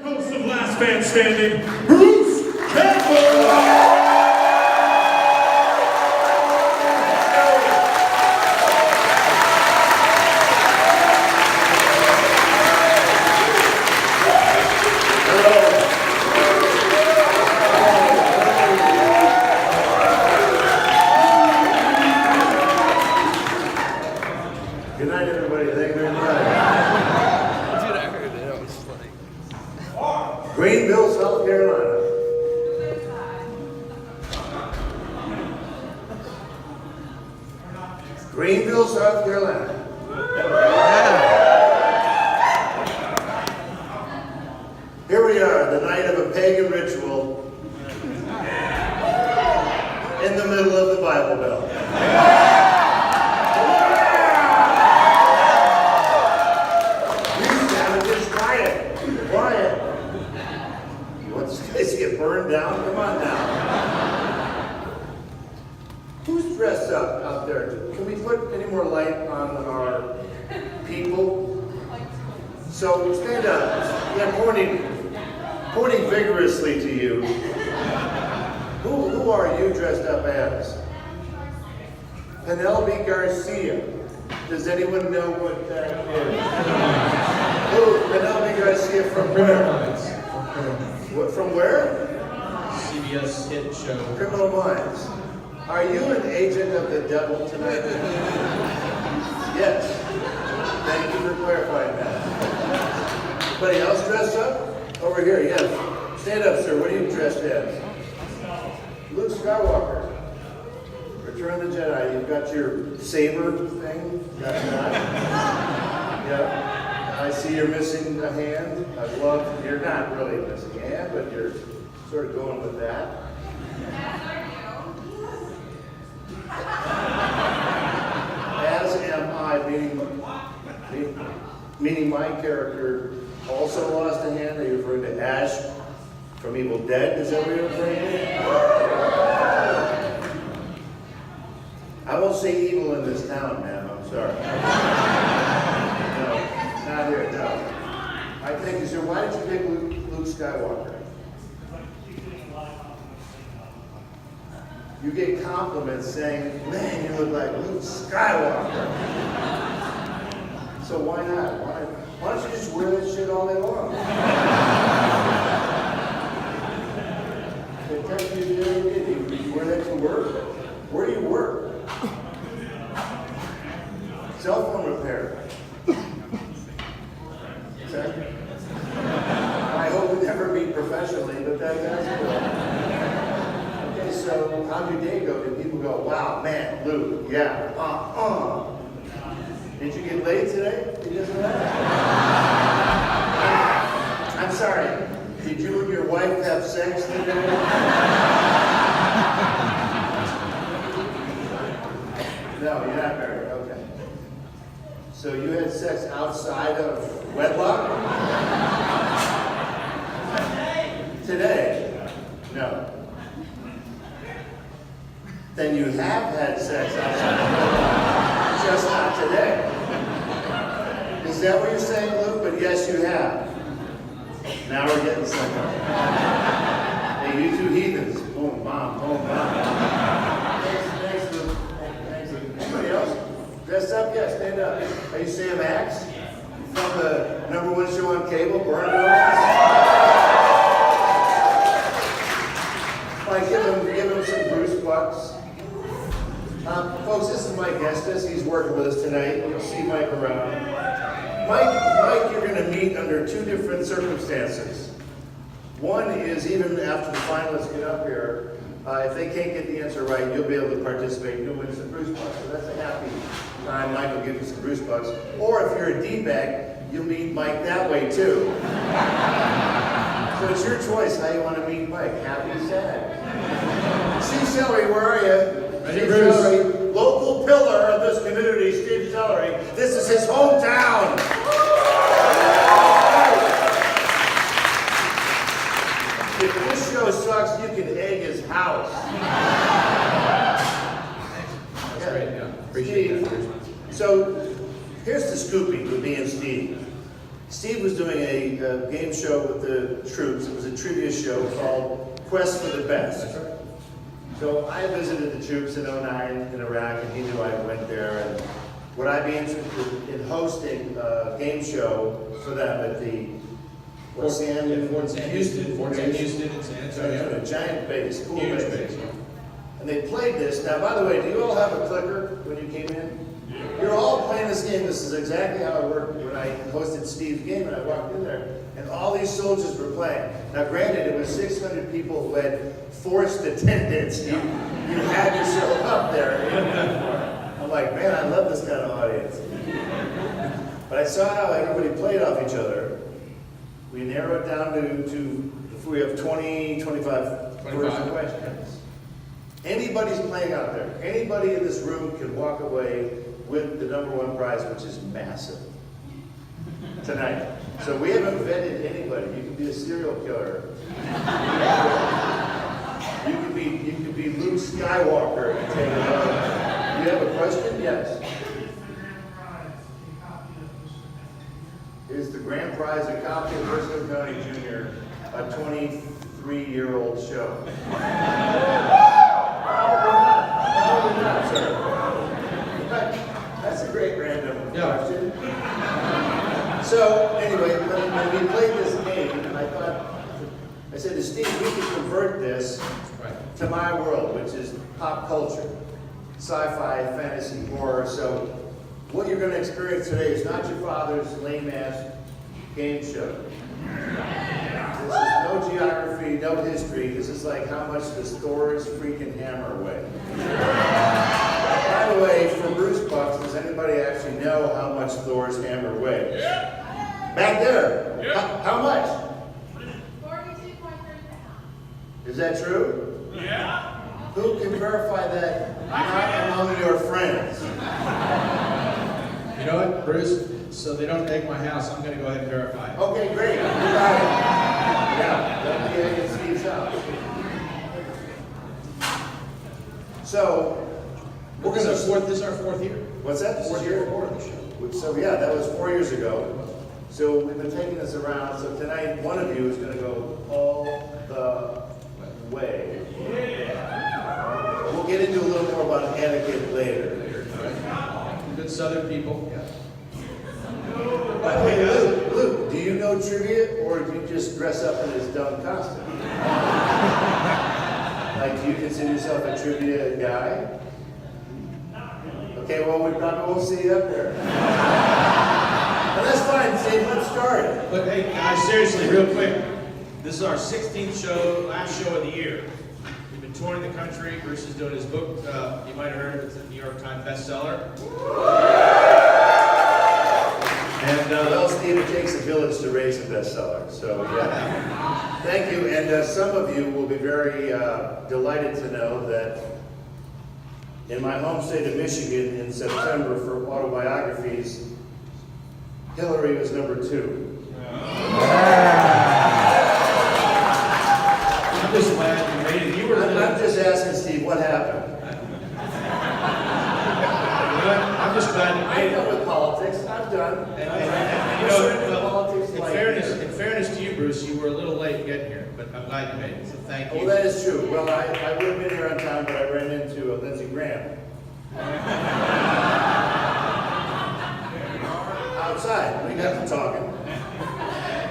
Host of Last Man Standing, Bruce Campbell! Good night, everybody. Thank you very much. Dude, I heard it. I was like... Greenville, South Carolina. Greenville, South Carolina. Here we are, the night of a pagan ritual in the middle of the Bible Belt. Quiet. You want this place to get burned down? Come on now. Who's dressed up out there? Can we put any more light on our people? So stand up. Yeah, pointing vigorously to you. Who are you dressed up as? Penelope Garcia. Does anyone know what that is? Who? Penelope Garcia from where? What, from where? CBS hit show. Criminal Minds. Are you an agent of the devil tonight? Yes. Thank you for clarifying that. Anybody else dressed up? Over here, yes. Stand up, sir. What are you dressed as? Luke Skywalker. Return of the Jedi. You've got your saber thing. Got that? Yeah. I see you're missing a hand. I'd love. You're not really missing a hand, but you're sort of going with that. As am I, meaning my character also lost a hand. Are you referring to Ash from Evil Dead? Is that what you're referring to? I won't say evil in this town, ma'am. I'm sorry. No, not here. No. I thank you, sir. Why did you pick Luke Skywalker? You get compliments saying, "Man, you look like Luke Skywalker." So why not? Why don't you just wear that shit all day long? They tell you you wear that to work. Where do you work? Cell phone repair. Okay. I hope we never meet professionally, but that's cool. Okay, so how'd your day go? Did people go, "Wow, man, Luke, yeah, Did you get laid today? Did you get laid? I'm sorry. Did you and your wife have sex today? No, you're not married. Okay. So you had sex outside of wedlock? Today? No. Then you have had sex outside of wedlock, just not today. Is that what you're saying, Luke? But yes, you have. Now we're getting somewhere. Hey, you two heathens. Boom, bomb, boom, bomb. Thanks, Luke. Thanks, Luke. Anybody else? Dressed up? Yeah, stand up. Are you Sam Axe? From the #1 show on cable, Burn Notice? Like, give him some Bruce bucks. Folks, this is Mike Estes. He's working with us tonight. You'll see Mike around. Mike, you're going to meet under two different circumstances. One is even after the finalists get up here, if they can't get the answer right, you'll be able to participate. You'll win some Bruce bucks. So that's a happy time. Mike will give you some Bruce bucks. Or if you're a D-bag, you'll meet Mike that way too. So it's your choice how you want to meet Mike. Happy or sad. Steve Celery, where are you? Steve Celery, local pillar of this community, Steve Celery. This is his hometown. If this show sucks, you can egg his house. That's great, yeah. Appreciate that. So here's the scooping with me and Steve. Steve was doing a game show with the troops. It was a trivia show called Quest for the Best. So I visited the troops in '09 in Iraq, and he knew I went there. And would I be interested in hosting a game show for them at the Fort Sam in Houston in San Antonio. A giant base, cool Huge base. base. And they played this. Now, by the way, do you all have a clicker when you came in? You're all playing this game. This is exactly how it worked when I hosted Steve's game, and I walked in there, and all these soldiers were playing. Now, granted, it was 600 people who had forced attendance. You had to show up there. I'm like, man, I love this kind of audience. But I saw how everybody played off each other. We narrowed down to if we have 20, 25 questions. Anybody's playing out there. Anybody in this room can walk away with the #1 prize, which is massive, tonight. So we haven't vetted anybody. You can be a serial killer. You could be Luke Skywalker and take it on. You have a question? Yes. Is the grand prize a copy of Briscoe County Jr., a 23-year-old show? Probably not, sir. But that's a great random question. So, anyway, when we played this game, I said to Steve, we can convert this to my world, which is pop culture, sci-fi, fantasy, horror. So, what you're going to experience today is not your father's lame-ass game show. This is no geography, no history. This is like how much does Thor's freaking hammer weigh? By the way, for Bruce Bucks, does anybody actually know how much Thor's hammer weighs? Yeah. Back there. Yeah. How much? 42.3 pounds. Is that true? Yeah. Who can verify that not among your friends? You know what, Bruce? So they don't take my house, I'm going to go ahead and verify it. Okay, great. You got it. Yeah, that'll be at Steve's house. So, we're going to... This is our fourth year. What's that? Fourth year of the show. So, yeah, that was 4 years ago. So, we've been taking this around. So, tonight, one of you is going to go all the way. We'll get into a little more about etiquette later. Good Southern people. But hey, Luke, do you know trivia, or do you just dress up in this dumb costume? Like, do you consider yourself a trivia guy? Okay, well, we probably won't see you up there. But that's fine, Steve, let's start. But hey, guys, seriously, real quick. This is our 16th show, last show of the year. We've been touring the country. Bruce is doing his book. You might have heard it's a New York Times bestseller. And Well, Steve, it takes a village to raise a bestseller, so yeah. Thank you, and some of you will be very delighted to know that in my home state of Michigan in September for autobiographies, Hillary was #2. I'm just glad you made it. You were I'm just asking Steve, what happened? I'm just glad you I'm made done it. with politics, I'm done. And You know, politics in like fairness to you, Bruce, you were a little late getting here, but I'm glad you made it. So thank you. Well, that is true. Well, I would have been here on time, but I ran into Lindsey Graham. Outside, we got to talking.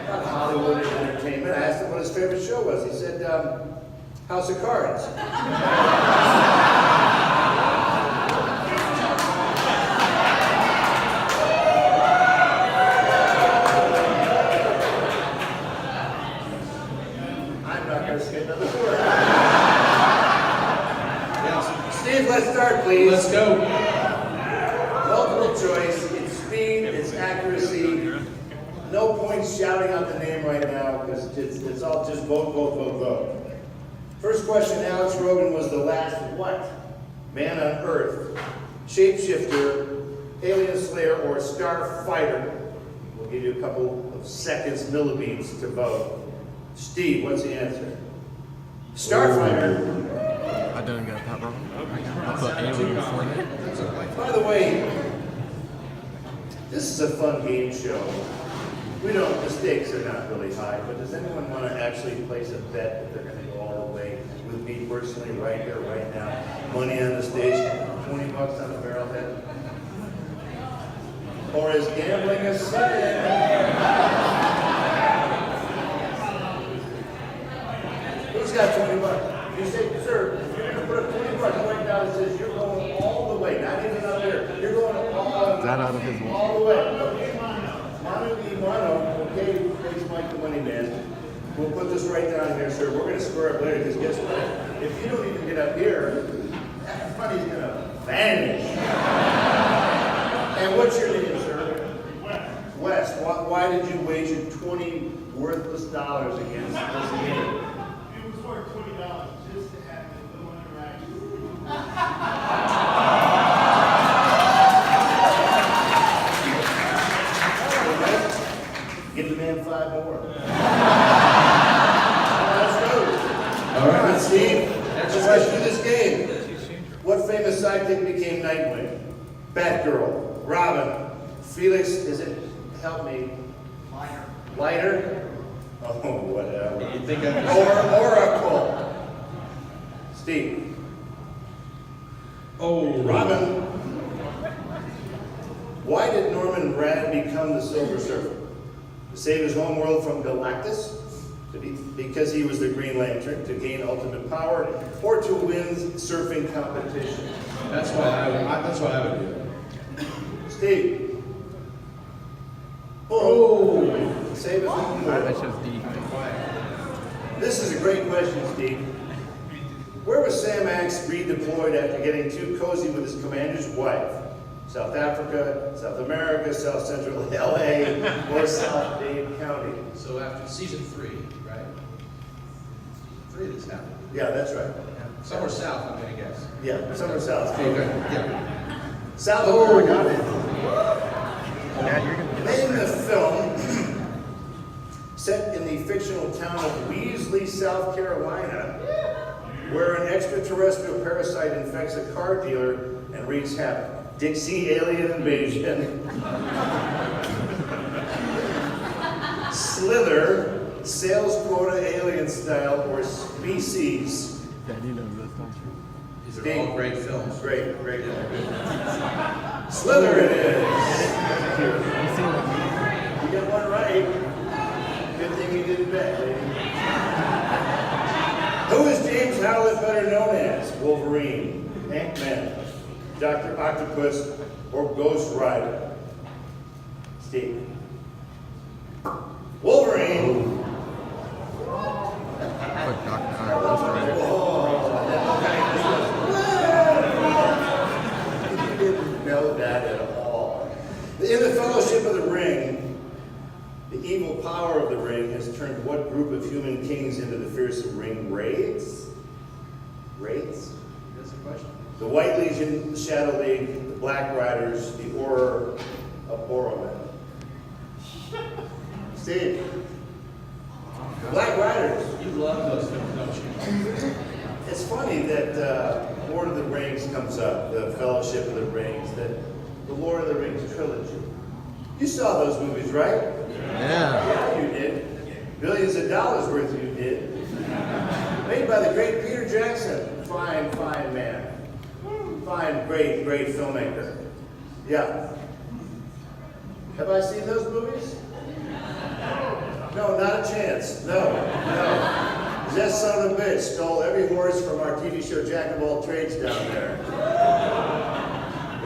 About Hollywood and entertainment. I asked him what his favorite show was. He said, House of Cards. I'm not going to say another word. Steve, let's start, please. Let's go. Multiple choice, it's speed, it's accuracy. No point shouting out the name right now because it's all just vote, vote, vote, vote. First question, Alex Rogan was the last what? Man on Earth, shapeshifter, alien slayer, or star fighter? We'll give you a couple of seconds, millibeats to vote. Steve, what's the answer? Starfighter. I don't get that wrong. I put alien before that. By the way, this is a fun game show. We don't, the stakes are not really high, but does anyone want to actually place a bet that they're going to go all the way with me personally right here, right now? Money on the stage, $20 on the barrelhead? Or is gambling a sin? Who's got $20? You say, sir, you're going to put up $20 right now that says you're going all the way, not even up there. You're going all the way. Mano y mano, okay, thanks Mike the Money Man. We'll put this right down here, sir. We're going to square up later, because guess what? If you don't even get up here, that money's going to vanish. And what's your name, sir? Wes. Why did you wager 20 worthless dollars against this game? It was worth $20 just to have a little interaction. Give the man 5 more. Let's go. All right. Steve. Let's rush through this game. What famous sidekick became Nightwing? Batgirl, Robin, Felix, is it, help me? Lighter? Oh, whatever. You think of Or Oracle. Steve. Oh, Robin. Why did Norman Rad become the Silver Surfer? To save his home world from Galactus? Because he was the Green Lantern, to gain ultimate power, or to win surfing competition? that's why I would do it. Steve. Oh, save his home world. This is a great question, Steve. Where was Sam Axe redeployed after getting too cozy with his commander's wife? South Africa, South America, South Central LA, or South Dade County? So after season 3, right? Season 3 this happened. Yeah, that's right. Somewhere south, I'm gonna guess. Yeah, somewhere south. Okay. Yeah. South America. Name the film set in the fictional town of Weasley, South Carolina, where an extraterrestrial parasite infects a car dealer and wreaks havoc. Dixie Alien Invasion. Slither, Sales Quota Alien Style, or Species. These are all great films. Great. Slither it is. You got one right. Good thing you didn't bet, lady. Who is James Howlett better known as? Wolverine, Ant-Man, Dr. Octopus, or Ghost Rider? Steve. Wolverine. You didn't know that at all. In the Fellowship of the Ring, the evil power of the ring has turned what group of human kings into the fearsome ring raids? Raids? That's the question. The White Legion, the Shadow League, the Black Riders, the Order of Boroman. Steve. Black Riders. You love those films, don't you? It's funny that Lord of the Rings comes up, the Fellowship of the Rings, that the Lord of the Rings trilogy. You saw those movies, right? Yeah, you did. Billions of dollars worth you did. Made by the great Peter Jackson. Fine man. Fine, great filmmaker. Yeah. Have I seen those movies? No, not a chance. No. That son of a bitch stole every horse from our TV show Jack of All Trades down there.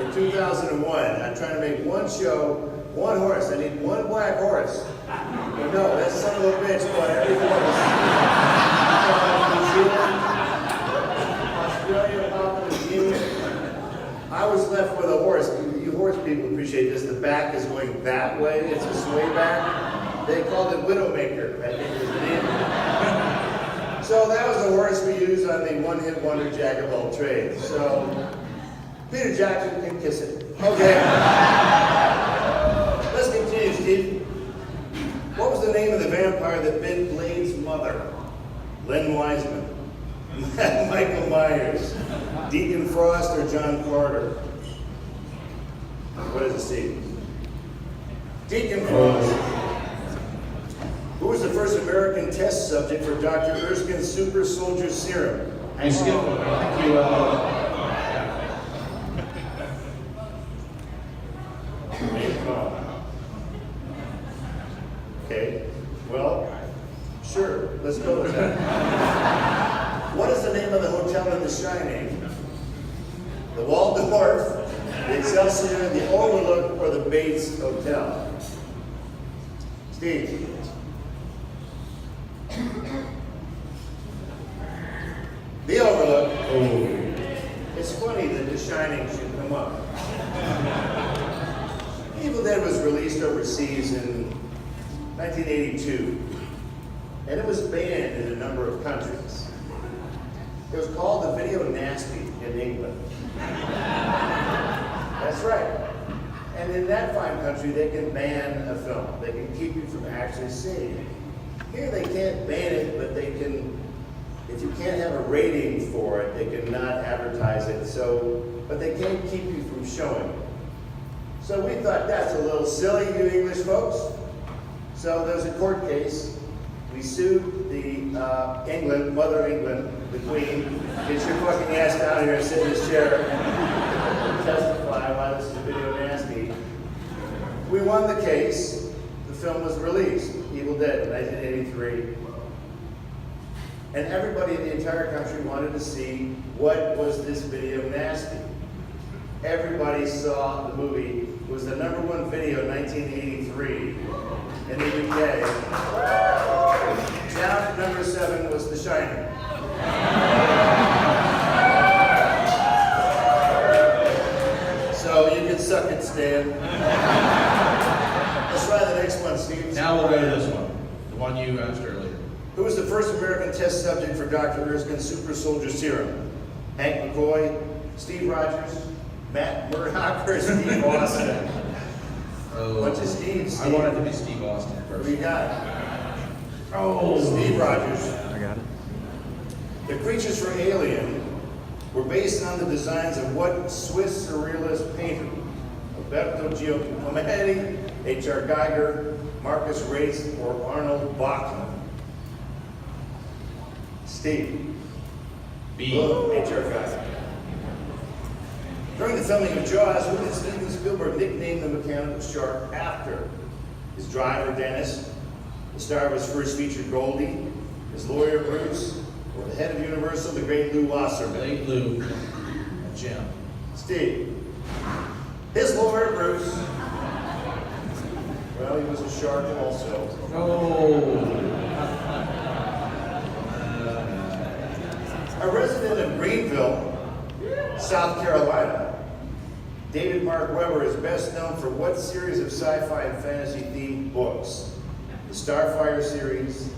In 2001, I'm trying to make one show, one horse. I need one black horse. But no, that son of a bitch bought every horse. New Zealand, Australia, Papua New Guinea. I was left with a horse. You horse people appreciate this. The back is going that way. It's a sway back. They called it Widowmaker, I think was the name. So that was the horse we used on the one-hit wonder Jack of All Trades. So Peter Jackson can kiss it. Okay. Let's continue, Steve. What was the name of the vampire that bit Blade's mother? Len Wiseman, Michael Myers, Deacon Frost, or John Carter? What does it say? Deacon Frost. American test subject for Dr. Erskine's super soldier serum? Hey, Skip, I think you, Okay, well, sure, let's go with that. What is the name of the hotel in The Shining? The Waldorf, the Excelsior, the Overlook, or the Bates Hotel? Steve? The Overlook. It's funny that The Shining should come up. Evil Dead was released overseas in 1982, and it was banned in a number of countries. It was called the Video Nasty in England. That's right. And in that fine country, they can ban a film. They can keep you from actually seeing it. Here, they can't ban it, but they can, if you can't have a rating for it, they can not advertise it. So, but they can't keep you from showing it. So we thought that's a little silly, you English folks. So there's a court case. We sued the Mother England, the Queen. Get your fucking ass down here and sit in this chair and testify why this is a video nasty. We won the case. The film was released, Evil Dead, in 1983. And everybody in the entire country wanted to see what was this video nasty. Everybody saw the movie. It was the #1 video in 1983 in the UK. Down at number 7 was The Shining. So you can suck it, Stan. Let's try the next one, Steve. now we'll go to this one, the one you asked earlier. Who was the first American test subject for Dr. Erskine's super soldier serum? Hank McCoy, Steve Rogers, Matt Murdock, or Steve Austin? Bunch of Steves. I wanted to be Steve Austin Who first. you got? Oh, Steve Rogers. I got it. The creatures for Alien were based on the designs of what Swiss surrealist painter? Alberto Giacometti, H.R. Geiger, Marcus Race, or Arnold Bachmann? Steve. B. H.R. Geiger. During the filming of Jaws, who did Steven Spielberg nickname the mechanical shark after? His driver, Dennis, the star of his first feature, Goldie, his lawyer, Bruce, or the head of Universal, the great Lou Wasserman? Late Lou and Jim. Steve. His lawyer, Bruce. Well, he was a shark also. A resident of Greenville, South Carolina, David Mark Webber is best known for what series of sci-fi and fantasy themed books? The Starfire series,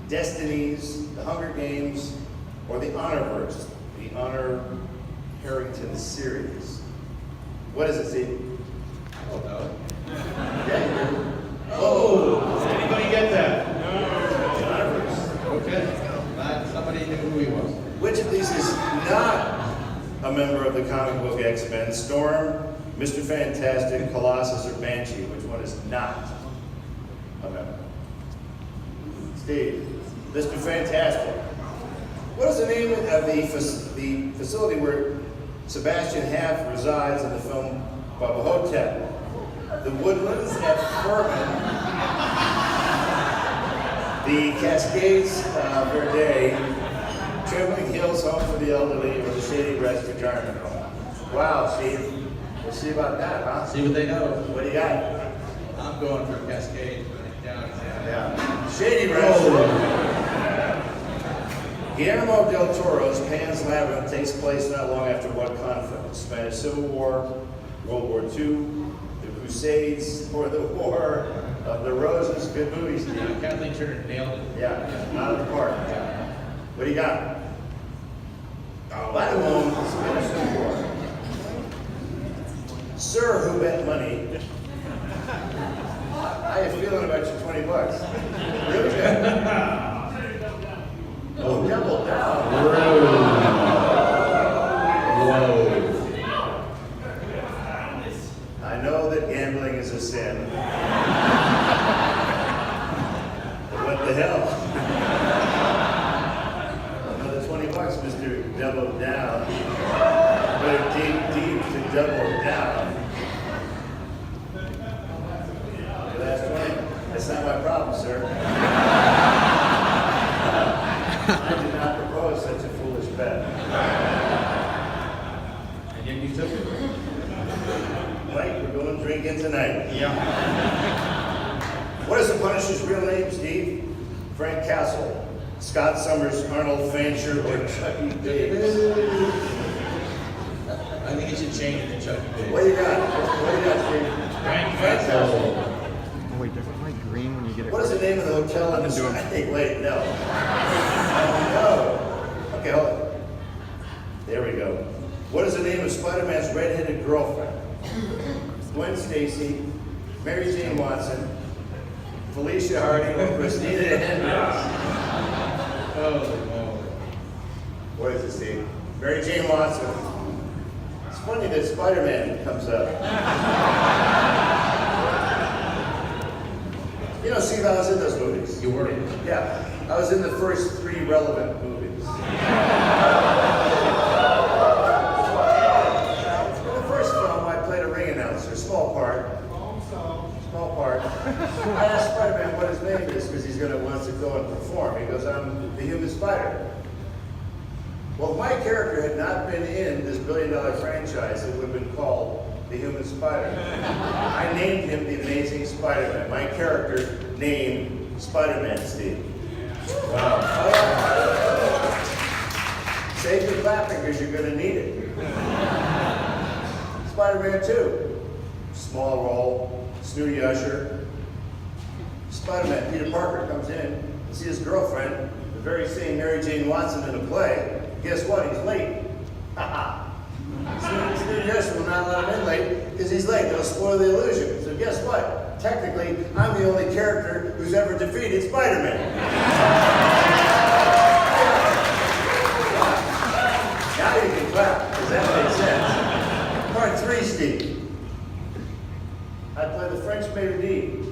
Destinies, The Hunger Games, or the Honorverse, the Honor Harrington series? What is it, Steve? Oh, no. Yeah, you do. Oh, did anybody get that? The Honorverse. Okay. Glad somebody knew who he was. Which of these is not a member of the comic book X-Men? Storm, Mr. Fantastic, Colossus, or Banshee? Which one is not a member? Steve, Mr. Fantastic. What is the name of the facility where Sebastian Haff resides in the film Bubba Ho-tep? The Woodlands at Furman, the Cascades Verde, Trembling Hills Home for the Elderly, or the Shady Rest Retirement Home? Wow, Steve. We'll see about that, huh? See what they know. What do you got? I'm going for Cascade. Down. Yeah. Shady Rest. Guillermo del Toro's Pan's Labyrinth takes place not long after what conflict? Spanish Civil War, World War II, the Crusades, or the War of the Roses? Good movie, Steve. Yeah, Kathleen Turner nailed it. Yeah, out of the park. What do you got? Lattimore, Spanish Civil War. Sir, who bet money? How you feeling about your $20? Really good. Oh, double down. Whoa. I know that gambling is a sin. But what the hell? Another $20, Mr. Double Down. Better deep to double down. The last 20? That's not my problem, sir. I did not propose such a foolish bet. And yet you took it. Mike, we're going drinking tonight. Yeah. What is the Punisher's real name, Steve? Frank Castle, Scott Summers, Arnold Fancher, or Chucky Davis? I think it should change to Chucky Davis. What do you got? What do you got, Steve? Frank Castle. Oh, wait, doesn't it like green when you get it? What is the name of the hotel in the Hey, wait, no. No. Okay, hold on. There we go. What is the name of Spider-Man's redheaded girlfriend? Gwen Stacy, Mary Jane Watson, Felicia Harding, or Christina Hendricks? Oh, no. What is it, Steve? Mary Jane Watson. It's funny that Spider-Man comes up. You know, Steve, I was in those movies. You were. Yeah, I was in the first 3 relevant movies. In the first film, I played a ring announcer, small part. Small part. I asked Spider-Man what his name is because he's wants to go and perform. He goes, I'm the Human Spider. Well, if my character had not been in this billion-dollar franchise, it would have been called the Human Spider. I named him the Amazing Spider-Man. My character named Spider-Man, Steve. Wow. Save your clapping because you're going to need it. Spider-Man 2. Small role, snooty usher. Spider-Man, Peter Parker comes in to see his girlfriend, the very same Mary Jane Watson in a play. Guess what? He's late. Haha. Snooty usher will not let him in late because he's late. They'll spoil the illusion. So guess what? Technically, I'm the only character who's ever defeated Spider-Man. Now you can clap. Does that make sense? Part 3, Steve. I play the French maitre d'.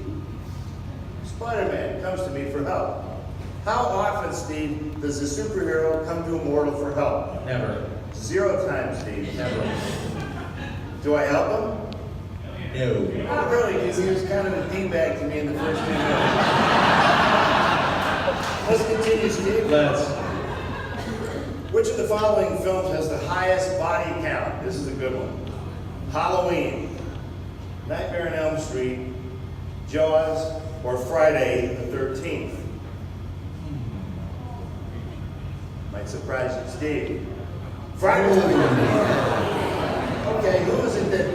Spider-Man comes to me for help. How often, Steve, does a superhero come to a mortal for help? Never. 0 times, Steve. Never. Do I help him? No. Not really, because he was kind of a D-bag to me in the first 2 minutes. Let's continue, Steve. Let's. Which of the following films has the highest body count? This is a good one. Halloween, Nightmare on Elm Street, Jaws, or Friday the 13th? Might surprise you, Steve. Friday the 13th. Okay, who is it that?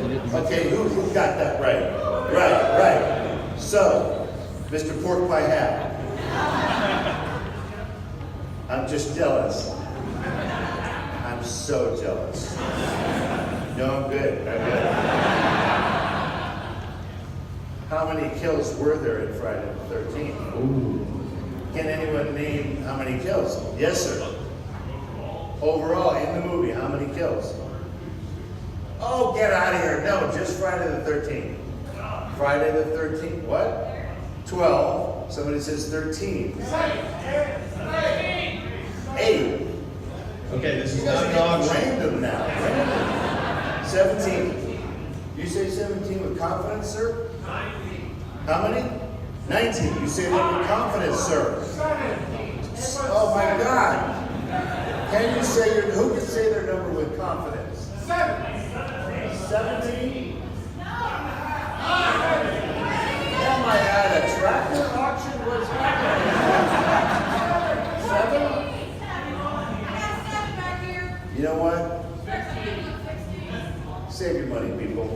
Okay, who got that right? Right. So, Mr. Pork Pie Hat. I'm just jealous. I'm so jealous. No, I'm good. How many kills were there in Friday the 13th? Ooh. Can anyone name how many kills? Yes, sir. Overall, in the movie, how many kills? Oh, get out of here. No, just Friday the 13th. Friday the 13th. What? 12. Somebody says 13. 8. Okay, this is You guys not are an auction. getting random now. Random. 17. You say 17 with confidence, sir? 19. How many? 19. You say that with confidence, sir? 17. Oh my God. Can you say who can say their number with confidence? 17. 17? Am I at a tractor auction? What's happening? 7? You know what? Save your money, people.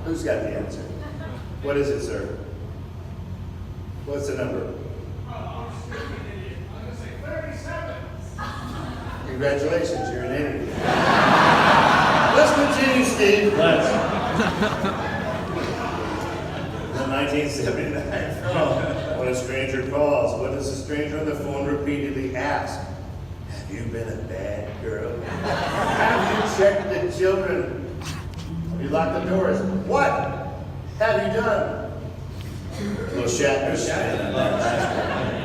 Who's got the answer? What is it, sir? What's the number? Congratulations, you're an idiot. Let's continue, Steve. Let's. The 1979 film, When a Stranger Calls. What does a stranger on the phone repeatedly ask? Have you been a bad girl? Have you checked the children? Have you locked the doors? What? Have you done? Little Shatner.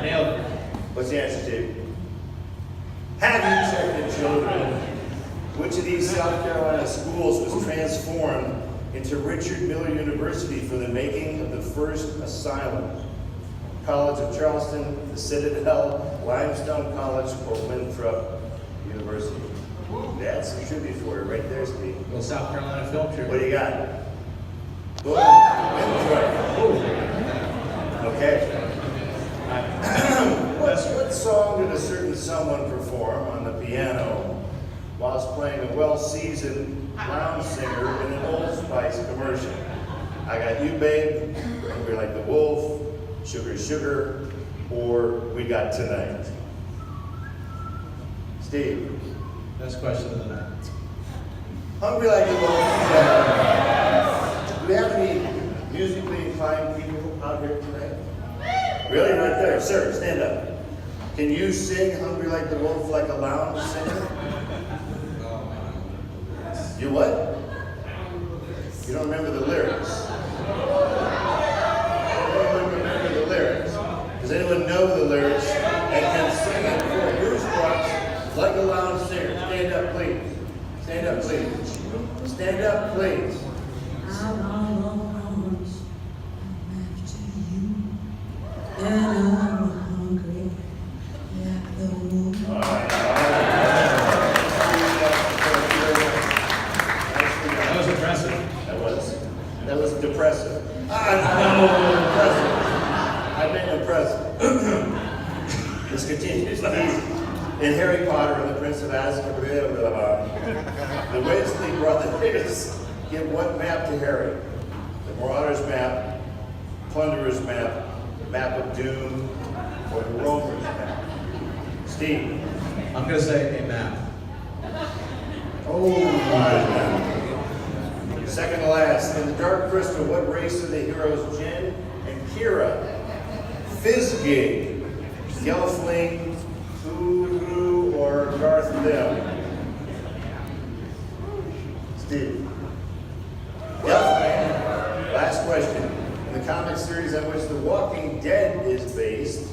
Nailed it. What's the answer, Steve? Have you checked the children? Which of these South Carolina schools was transformed into Richard Miller University for the making of the first asylum? College of Charleston, the Citadel, Limestone College, or Winthrop University? That's some tribute for you right there, Steve. Little South Carolina film tribute. What do you got? Boom. Winthrop. Okay. What song did a certain someone perform on the piano whilst playing a well-seasoned lounge singer in an Old Spice commercial? I Got You, Babe, Hungry Like the Wolf, Sugar Sugar, or We Got Tonight? Steve. Best question of the night. Hungry Like the Wolf. Yeah. Do we have any musically inclined people out here tonight? Really? Right there. Sir, stand up. Can you sing Hungry Like the Wolf like a lounge singer? You what? You don't remember the lyrics? You don't remember the lyrics? Does anyone know the lyrics and can sing it for Bruce Watts like a lounge singer? Stand up, please. Stand up, please. Stand up, please. That was impressive. That was depressive. Depressive. I've been impressive. Let's continue. In Harry Potter and the Prince of Azkaban, the Weasley brothers give what map to Harry? The Marauders map, Plunderers map, the map of doom, or the Rovers map? Steve. I'm going to say a map. Oh, my. Second to last, in the Dark Crystal, what race are the heroes Jin and Kira? Fizzgig, Gelfling, Uru, or Darth Lim? Steve. Gelfling. Last question. In the comic series on which The Walking Dead is based,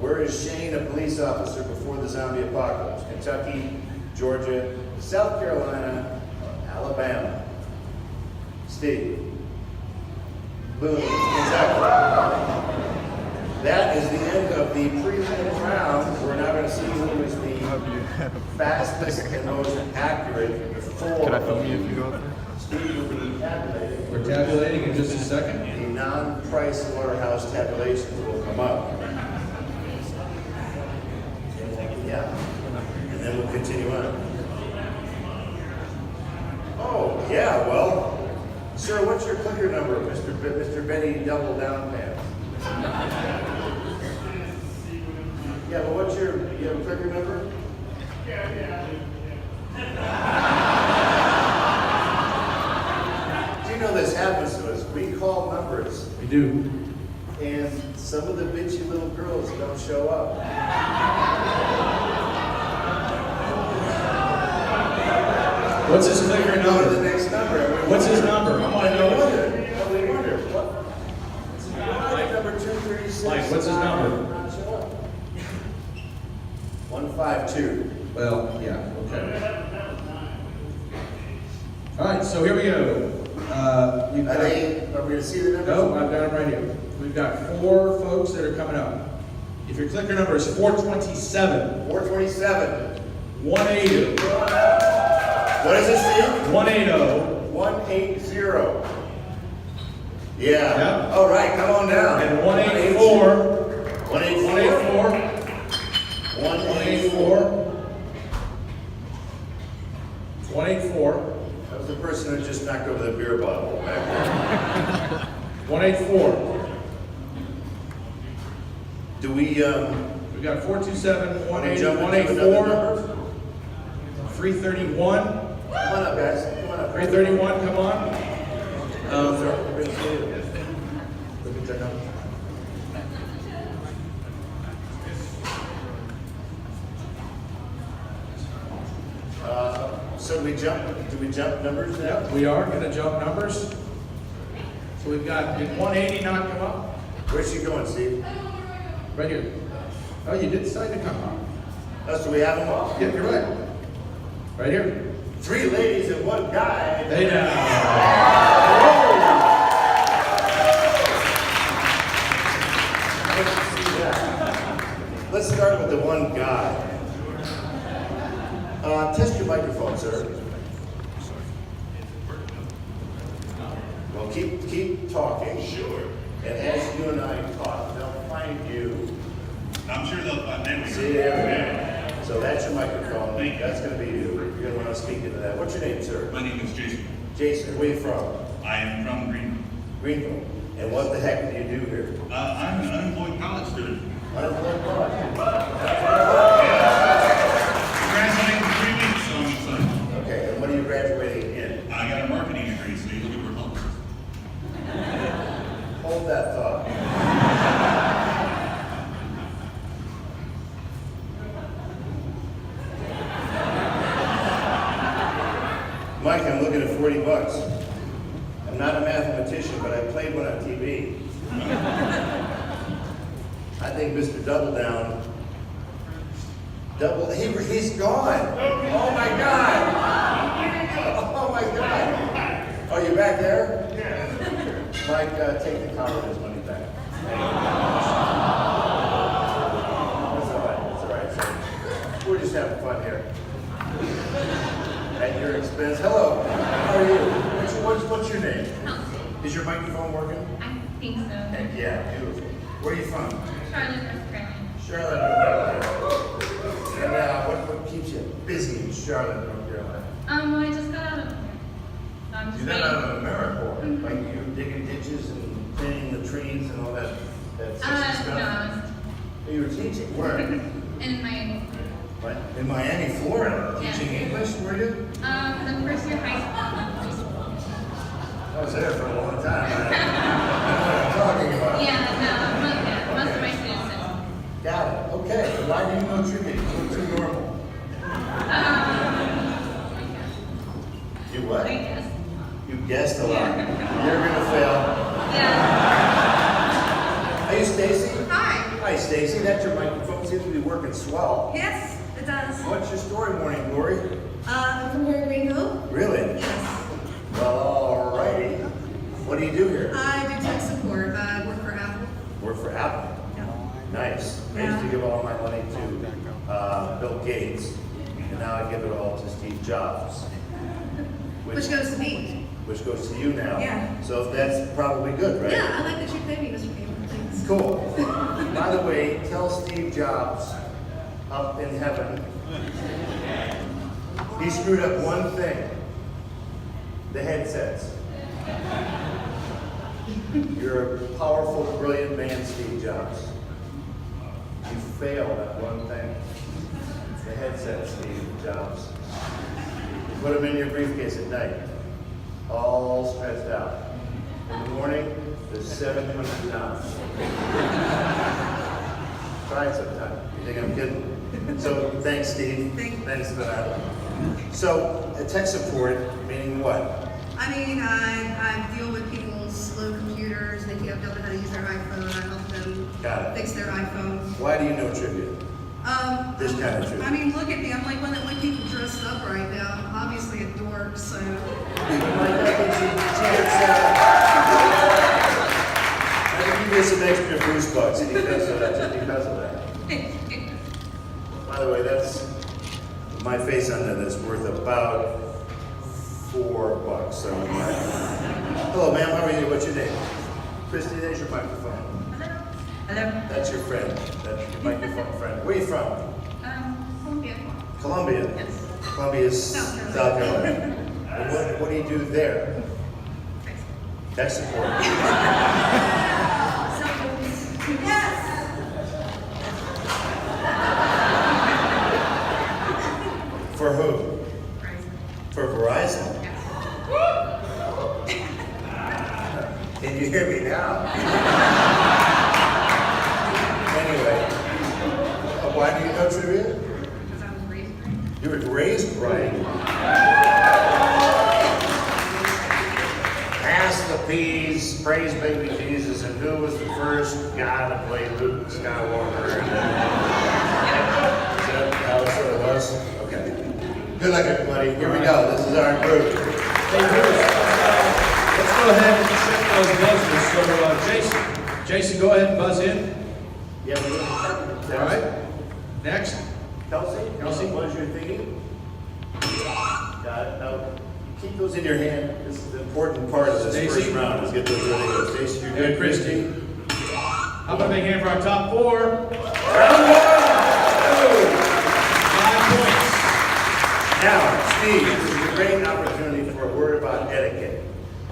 where is Shane a police officer before the zombie apocalypse? Kentucky, Georgia, South Carolina, Alabama? Steve. Boom. Kentucky. That is the end of the prelim round. We're now going to see who is the fastest and most accurate before. Can I film you if you go up there? Steve will be tabulating. We're tabulating in just a second. The non-Price Waterhouse tabulations will come up. Yeah. And then we'll continue on. Oh, yeah, well, sir, what's your clicker number, Mr. Benny Double Down Pants? Yeah, but what's your, you have a clicker number? Do you know this happens to us? We call numbers, We do. and some of the bitchy little girls don't show up. What's his clicker Go to number? the next number. What's his number? I want to know. I wonder. What? Number 236. Mike, what's his number? Not show up. 152. Well, yeah, okay. All right, so here we go. Are we going to see the numbers? No, I've got them right here. We've got 4 folks that are coming up. If your clicker number is 427, 427. 180, What is this, Steve? 180, 180. Yeah. Yeah. All right, come on down. and 184, 184. 184, 184, That was the person who just knocked over the beer bottle back there. 184. Do we, We've got 427, want to 180, jump into another 184, number? 331, Come on up, guys. Come on up. 331, come on. Look at that number. So do we jump numbers now? We are going to jump numbers. So we've got, did 180 not come up? Where's she going, Steve? Right here. Oh, you did decide to come up. Oh, so we have them all? Yeah, you're right. Right here. 3 ladies and 1 guy. Lay down. Let's start with the 1 guy. Test your microphone, sir. Well, keep talking. Sure. And as you and I talk, they'll find you. I'm sure they'll find that. See there? So that's your microphone. Thank you. That's going to be you. You're going to want to speak into that. What's your name, sir? My name is Jason. Jason. Where are you from? I am from Greenville. Greenville. And what the heck do you do here? I'm an unemployed college student. Unemployed college. Graduating in 3 weeks, so I'm excited. Okay, and what are you graduating in? I got a marketing degree, so you're looking for help. Hold that thought. Mike, I'm looking at 40 bucks. I'm not a mathematician, but I played one on TV. I think Mr. Double Down, he's gone. Oh my God. Oh my God. Oh, you back there? Yeah. Mike, take the conference money back. That's all right. That's all right. So we're just having fun here. At your expense. Hello. How are you? What's your name? Is your microphone working? I think so. Heck yeah, beautiful. Where are you from? Charlotte, North Carolina. Charlotte, North Carolina. And what keeps you busy in Charlotte, North Carolina? Well, I just got out of there. So I'm just You got waiting. out of AmeriCorps, like you digging ditches and cleaning the trees and all that sexy stuff? No, You were teaching where? in Miami. What? In Miami, Florida. Yeah. Teaching English, were you? The first year high school. I was there for a long time. I know what I'm talking about. Yeah, no, most of my students are. Got it. Okay. Why do you know trivia? You're too normal. You what? I guess. You guessed a lot. Yeah. You're gonna fail. Yeah. Are you Stacy? Hi. Hi, Stacy. That's your microphone. Seems to be working swell. Yes, it does. What's your story, Morning Glory? I'm from here in Greenville. Really? Yes. Well, alrighty. What do you do here? I do tech support. I work for Apple. Work for Apple. Yeah. Nice. I Yeah. used to give all my money to Bill Gates, and now I give it all to Steve Jobs. Which goes to me. Which goes to you now. Yeah. So that's probably good, right? Yeah, I like that you pay me, Mr. Campbell. Thanks. Cool. By the way, tell Steve Jobs up in heaven, he screwed up one thing. The headsets. You're a powerful, brilliant man, Steve Jobs. You failed at one thing. The headset, Steve Jobs. You put them in your briefcase at night, all stretched out. In the morning, there's 700 pounds. Try it sometime. You think I'm kidding? So, thanks, Steve. Thanks for that. So, tech support, meaning what? I mean, I deal with people's slow computers. They don't know how to use their iPhone. I help them Got it. fix their iPhone. Why do you know trivia? This kind of trivia. I mean, look at me. I'm like one that when people dressed up right now. I'm obviously a dork, so. Let me give you some extra boost bucks because of that, just because of that. By the way, that's my face on that is worth about $4. So, hello, ma'am. How are you? What's your name? Christy. There's your microphone. Hello. That's your friend. That's your microphone friend. Where are you from? Columbia. Columbia. Yes. Columbia is South South Carolina. And what do you do there? Tech support. Yes. For who? For Verizon. Can you hear me now? Anyway, why do you know trivia? Because I was raised right. You were raised right. Pass the peas, praise baby Jesus, and who was the first guy to play Luke Skywalker? How it sort of was? Okay. Good luck, everybody. Here we go. This is our group. Hey, Bruce, let's go ahead and set those buzzers. So, Jason, go ahead and buzz in. Yeah, we All right. Next. Kelsey, what's your thingy? Got it. Now, keep those in your hand. This is the important part of this Stacey? first round. Is get those ready to go. Stacey, you're good. Christy. How about a big hand for our top four? Round 1. 5 points. Now, Steve, this is a great opportunity for a word about etiquette.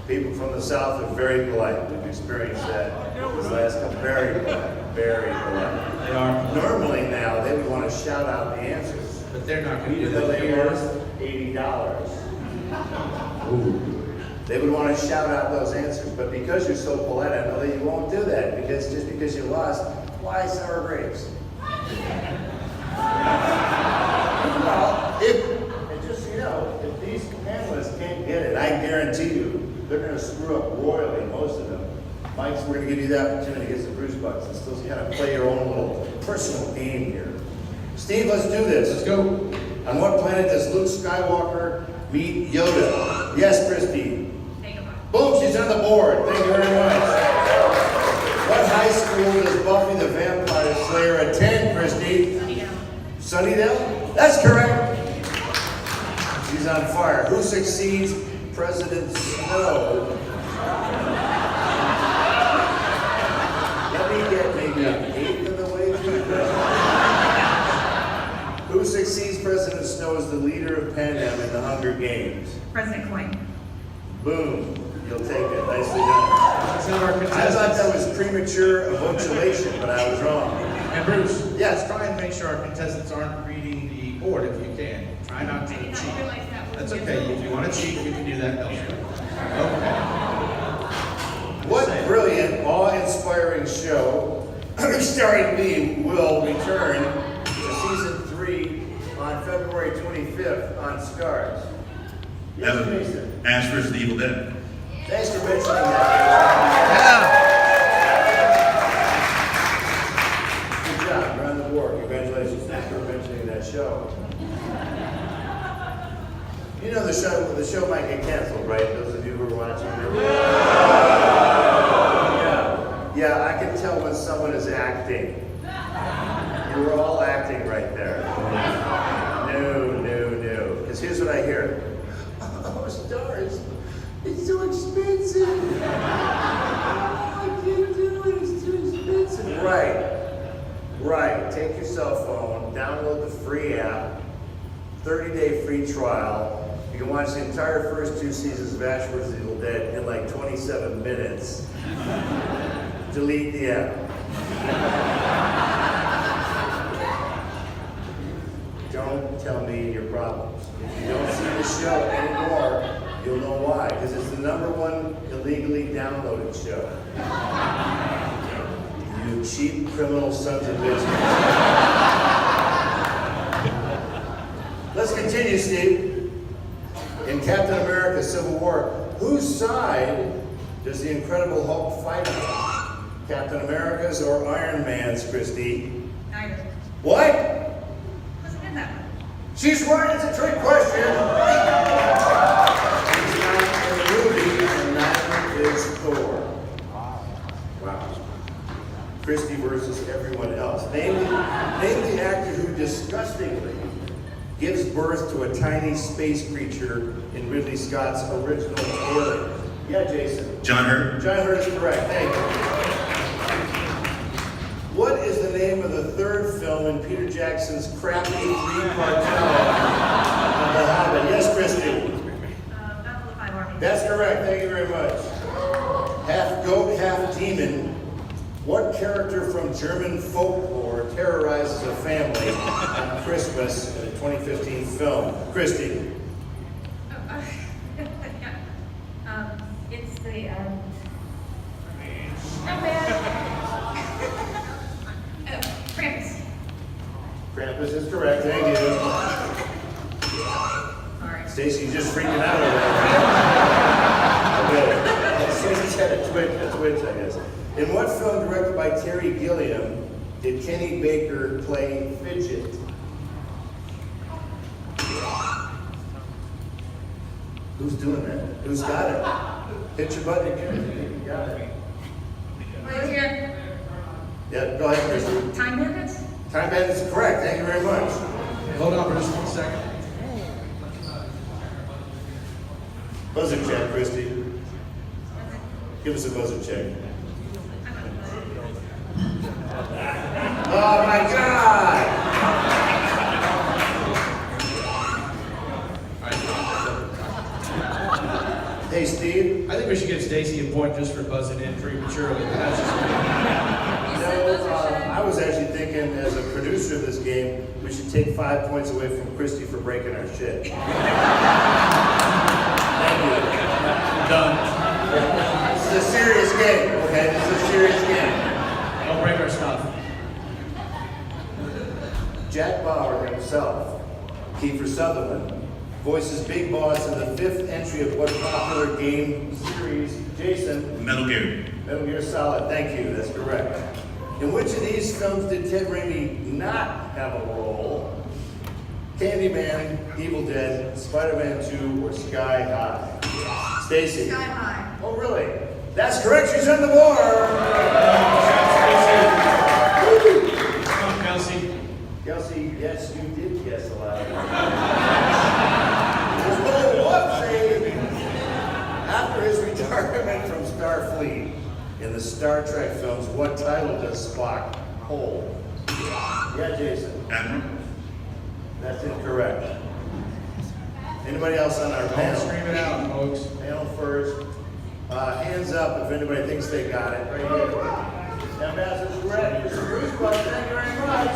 People from the South are very polite. We've experienced that this last couple. Very polite. Very polite. They are. Normally now, they would want to shout out the answers. But they're not going to do Even though that they here. lost $80. They would want to shout out those answers. But because you're so polite, I know that you won't do that. Because just because you lost, why sour grapes? Well, and just so you know, if these panelists can't get it, I guarantee you, they're going to screw up royally, most of them. Mike's, we're going to give you the opportunity to get some Bruce bucks and still kind of play your own little personal game here. Steve, let's do this. Let's go. On what planet does Luke Skywalker meet Yoda? Yes, Christy. Boom, she's on the board. Thank you very much. What high school does Buffy the Vampire Slayer attend, Christy? Sunnydale? That's correct. She's on fire. Who succeeds President Snow? Let me get maybe an eighth of the way through this. Who succeeds President Snow as the leader of Panem in the Hunger Games? President Coin. Boom. You'll take it. Nicely done. Let's have our I thought contestants. that was premature evoculation, but I was wrong. And Bruce, Yes. try and make sure our contestants aren't reading the board if you can. Try not to I did not cheat. realize that was That's okay. If you want to cheat, you can do that elsewhere. Okay. What brilliant, awe-inspiring show starring me will return to season 3 on February 25th on Scars? Yes, Jason. Ash vs. the Evil Dead. Thanks for mentioning that. Good job. You're on the board. Congratulations. Thanks for mentioning that show. You know the show might get canceled, right? Those of you who are watching. Yeah, I can tell when someone is acting. You were all acting right there. No. Because here's what I hear. Oh, stars. It's so expensive. Oh, I can't do it. It's too expensive. Right. Take your cell phone, download the free app, 30-day free trial. You can watch the entire first 2 seasons of Ash vs. Evil Dead in like 27 minutes. Delete the app. Don't tell me your problems. If you don't see the show anymore, you'll know why. Because it's the #1 illegally downloaded show. You cheap criminal sons of bitches. Let's continue, Steve. In Captain America Civil War, whose side does the Incredible Hulk fight on? Captain America's or Iron Man's, Christy? Neither. What? Wasn't in that one. She's right, it's a trick question. He's not in the movie, and neither is Thor. Wow. Christy versus everyone else. Name the actor who disgustingly gives birth to a tiny space creature in Ridley Scott's original Alien. Yeah, Jason. John Hurt. John Hurt is correct. Thank you. What is the name of the 3rd film in Peter Jackson's crappy 3-part trilogy of The Hobbit? Yes, Christy. Battle of the Five Armies. That's correct. Thank you very much. Half goat, half demon. What character from German folklore terrorizes a family on Christmas in a 2015 film? Christy. It's the, Krampus. Krampus is correct. Thank you. Sorry. Stacey's just freaking out over there. Okay. Stacey's had a twitch by Terry Gilliam did Kenny Baker play Fidget? Who's doing that? Who's got it? Hit your button again. You got it. Right here. Yeah, go ahead, Christy. Time Bandits? Time Bandits is correct. Thank you very much. Hold on for just 1 second. Buzzer check, Christy. Give us a buzzer check. Oh my God! Hey, Steve. I think we should give Stacy a point just for buzzing in prematurely. That's just I was actually thinking, as a producer of this game, we should take 5 points away from Christy for breaking our shit. Thank you. done. This is a serious game, okay? This is a serious game. Don't break our stuff. Jack Bauer himself, Kiefer Sutherland, voices Big Boss in the 5th entry of what popular game series? Jason? Metal Gear. Metal Gear Solid, thank you, that's correct. In which of these films did Ted Raimi not have a role? Candyman, Evil Dead, Spider-Man 2, or Sky High? Stacy? Sky High. Oh, really? That's correct, she's on the board! Come on, Kelsey. Kelsey, yes, you did guess a lot. Whoopsie! After his retirement from Starfleet in the Star Trek films, what title does Spock hold? Yeah, Jason. Admiral. That's incorrect. Anybody else on our Don't panel? scream it out, folks. Panel first. Hands up if anybody thinks they got it. Right here. Ambassador Greg, Mr. Bruce Buck, thank you very much.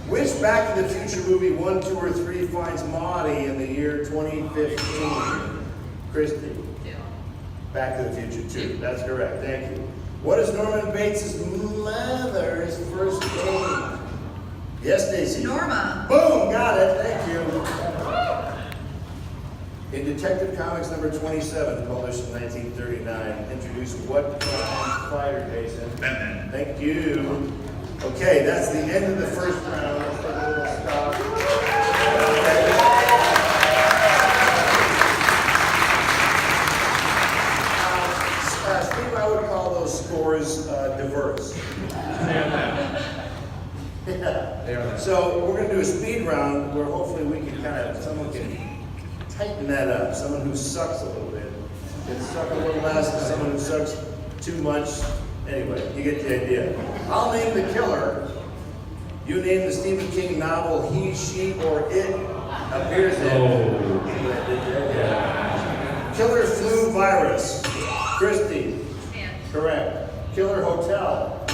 Which Back to the Future movie 1, 2, or 3 finds Marty in the year 2015? Christy. Back to the Future 2. That's correct. Thank you. What is Norman Bates' mother's first name? Yes, Stacy. Norma. Boom, got it. Thank you. In Detective Comics number 27, published in 1939, introduced what crime fighter, Jason? Batman. Thank you. Okay, that's the end of the first round. Let's take a little stop. Steve, I would call those scores diverse. Yeah. So we're going to do a speed round where hopefully we can someone can tighten that up. Someone who sucks a little bit can suck a little less, and someone who sucks too much. Anyway, you get the idea. I'll name the killer. You name the Stephen King novel He, She, or It appears in. Killer flu virus. Christy. Correct. Killer hotel.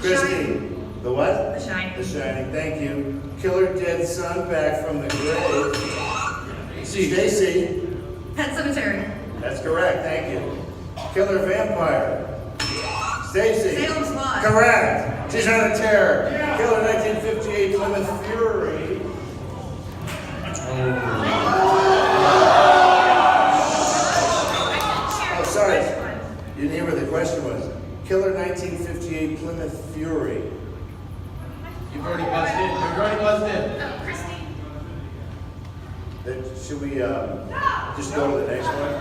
Christy. The what? The Shining. The Shining, thank you. Killer dead son back from the grave. Stacy. Pet Cemetery. That's correct, thank you. Killer vampire. Stacy. Salem's Lot. Correct. She's on a tear. Killer 1958 Plymouth Fury. Oh, sorry. You didn't hear what the question was. Killer 1958 Plymouth Fury. You've already buzzed in. You've already buzzed in. Oh, Christine. Should we just go to the next one?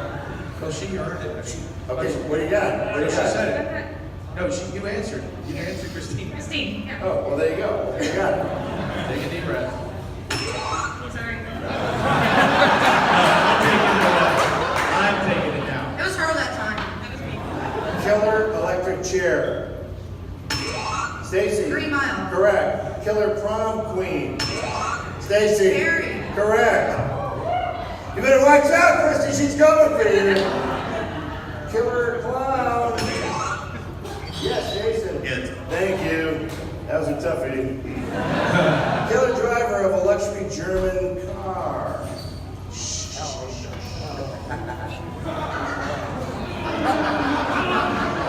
Well, she earned it. Okay, what do you got? What do you She got? said it. No, you answered. You answered Christine. Christine, yeah. Oh, well, there you go. There you got it. Take a deep breath. Sorry. I'm taking it now. It was her that time. That was me. Killer electric chair. Stacy. 3 Mile. Correct. Killer prom queen. Stacy. Mary. Correct. You better watch out, Christy. She's coming for you. Killer clown. Yes, Jason. Yes. Thank you. That was a toughie. Killer driver of a luxury German car.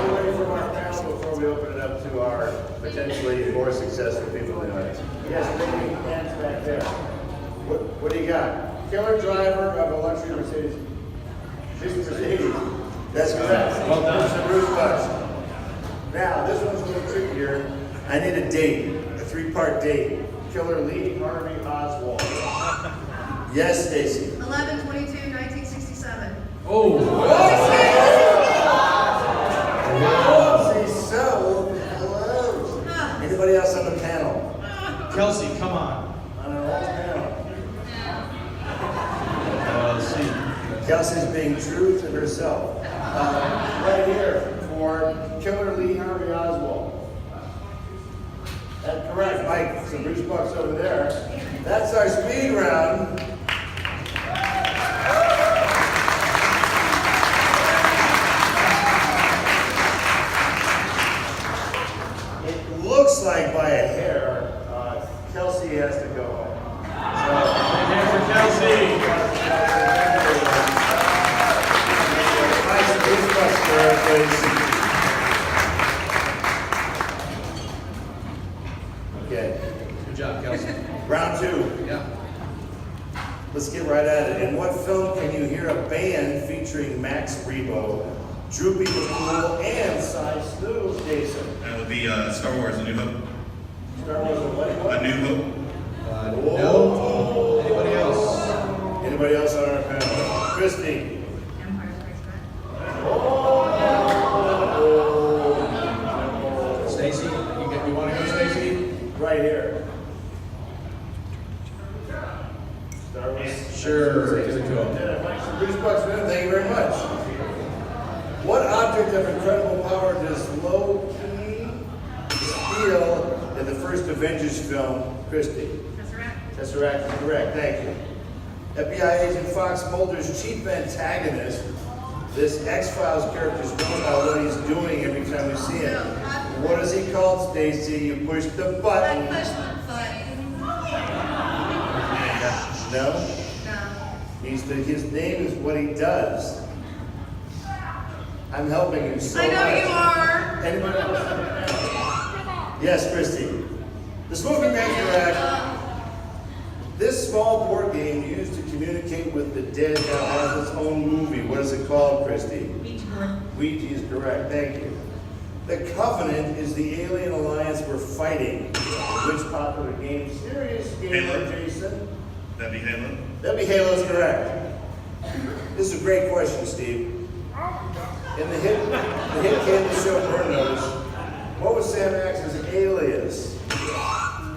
We're ready for our panel before we open it up to our potentially more successful people tonight. Yes, maybe hands back there. What do you got? Killer driver of a luxury Mercedes. Mercedes. That's correct. Well done. Mr. Bruce Bucks. Now, this one's a little trickier. I need a date, a 3-part date. Killer Lee Harvey Oswald. Yes, Stacy. 11/22/1967. Oh, She's so close. Anybody else on the panel? Kelsey, come on. On our own panel. Let's see. Kelsey's being true to herself. Right here for Killer Lee Harvey Oswald. That's correct, Mike. Some Bruce Bucks over there. That's our speed round. It looks like by a hair, Kelsey has to go home. Hand for Kelsey. Nice Bruce Bucks for her, please. Okay, Good job, Kelsey. round 2. Yeah. Let's get right at it. In what film can you hear a band featuring Max Rebo, Droopy McCool, and Cy Snoop, Jason? That would be Star Wars: A New Hope. Star Wars and what? A New Hope. No. Anybody else? Anybody else on our panel? Christy. Empire Strikes Back. Stacy, you want to go, Stacy? Right here. Star Wars. Sure, give it to him. Bruce Bucks, man, thank you very much. What object of incredible power does Loki steal in the first Avengers film, Christy? Tesseract is correct, thank you. FBI agent Fox Mulder's chief antagonist, this X-Files character is known about what he's doing every time we see him. What is he called, Stacy? You push the button. I pushed the button. No? No. His name is what he does. I'm helping you so I know much. you are. Anybody else? Yes, Christy. The Smoking Tesseract. This small board game used to communicate with the dead now has its own movie. What is it called, Christy? Ouija is correct. Thank you. The Covenant is the alien alliance we're fighting. Which popular game series? Halo. Jason? That'd be Halo. That'd be Halo's correct. This is a great question, Steve. In the hit Campbell show Burn Notice, what was Sam Axe's alias?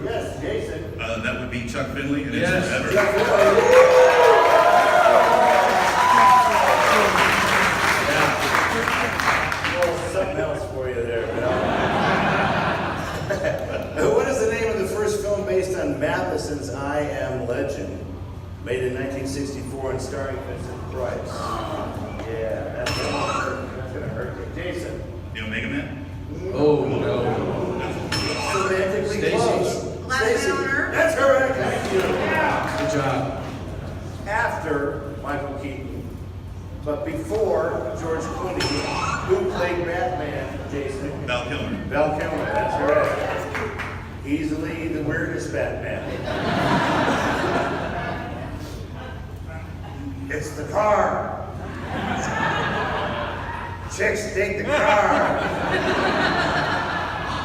Yes, Jason. That would be Chuck Finley, and Yes. it's Ever. Well, something else for you there, Bill. What is the name of the first film based on Matheson's I Am Legend? Made in 1964 and starring Vincent Price. Yeah, that's gonna hurt you. Jason. The Omega Man. Oh, no. Semantically Stacy. close. Last Stacy. man on Earth. That's correct. Thank you. Good job. After Michael Keaton, but before George Clooney, who played Batman, Jason? Val Kilmer. Val Kilmer, that's correct. Easily the weirdest Batman. It's the car. Chicks dig the car.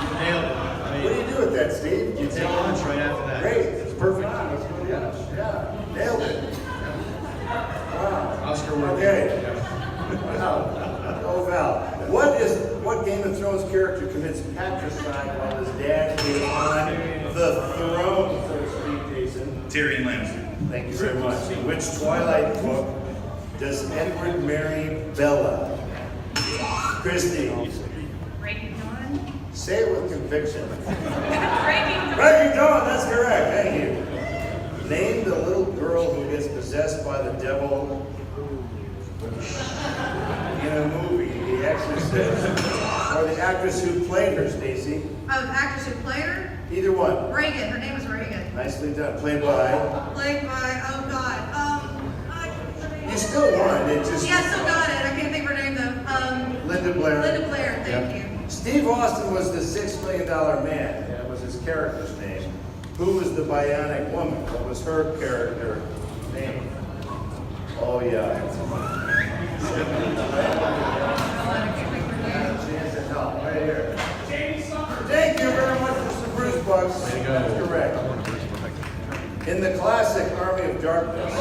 You nailed it. I What do mean, you do with that, Steve? you take lunch right after that. Great, it's perfect. Let's go to lunch. Yeah, nailed it. Wow. Oscar worthy. Okay. Wow. Oh, Val. What Game of Thrones character commits patricide while his dad is on the throne, so to speak, Jason? Tyrion Lannister. Thank you very much. Which Twilight book does Edward marry Bella? Christy. Breaking Dawn. Say it with conviction. Breaking Dawn. Breaking Dawn, that's correct. Thank you. Name the little girl who gets possessed by the devil in a movie, The Exorcist, or the actress who played her, Stacy. Oh, the actress who played her? Either one. Reagan. Her name is Reagan. Nicely done. Played by. Played by, oh God. You still won. It just. Yeah, I still got it. I can't think of her name though. Linda Blair. Linda Blair, thank you. Steve Austin was the $6 million man. That was his character's name. Who was the bionic woman? What was her character name? Oh, yeah. I can't think of her name. Chance to help. Right here. classic Army of Darkness.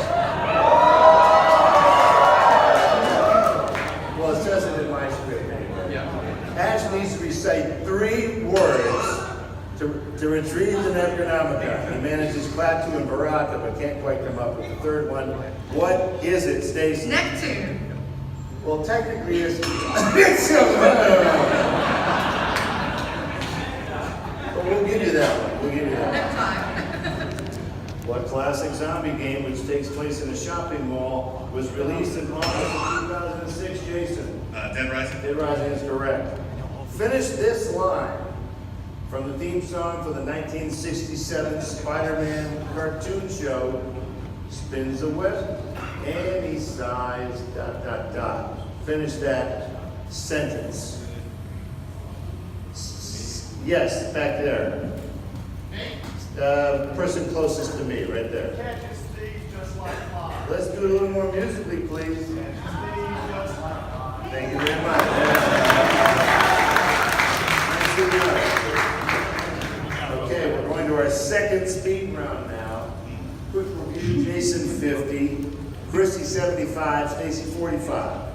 Well, it says it in my script anyway. Yeah. Ash needs to recite 3 words to retrieve the Necronomicon. He manages Klaatu and Baraka, but can't quite come up with the third one. What is it, Stacy? Neptune. Well, technically, it's but we'll give you that one. We'll give you that Time. one. What classic zombie game, which takes place in a shopping mall, was released in August of 2006, Jason? Dead Rising. Dead Rising is correct. Finish this line from the theme song for the 1967 Spider-Man cartoon show, Spins a Web, and he sighs, ... Finish that sentence. Yes, back there. Person closest to me, right there. Let's do it a little more musically, please. Thank you very much. Okay, we're going to our second speed round now. Quick review, Jason 50, Christy 75, Stacy 45.